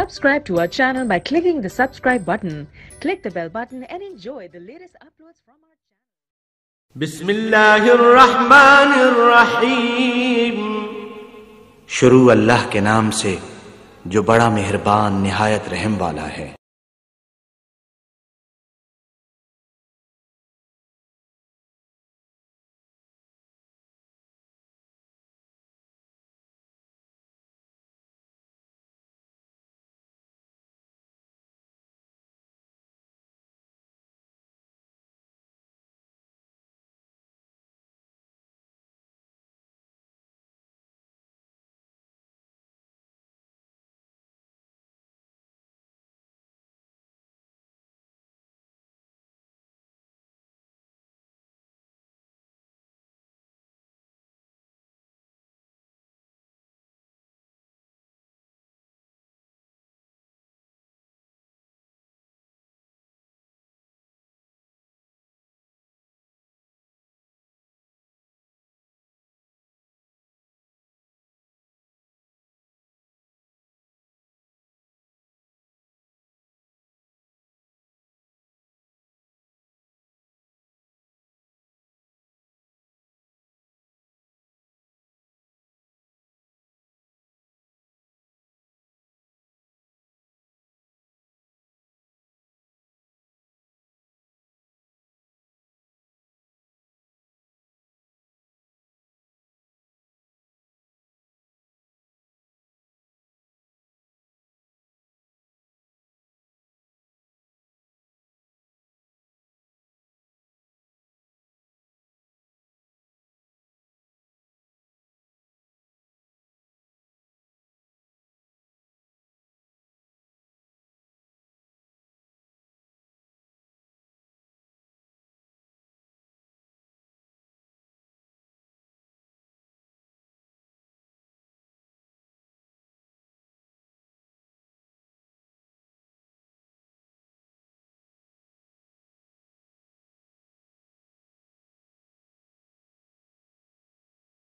Subscribe to our channel by clicking the subscribe button. Click the bell button and enjoy the latest uploads from our channel. बिस्मिल्लाहिर्रहमानिर्रहीम। शुरू अल्लाह के नाम से जो बड़ा मेहरबान निहायत रहम वाला है।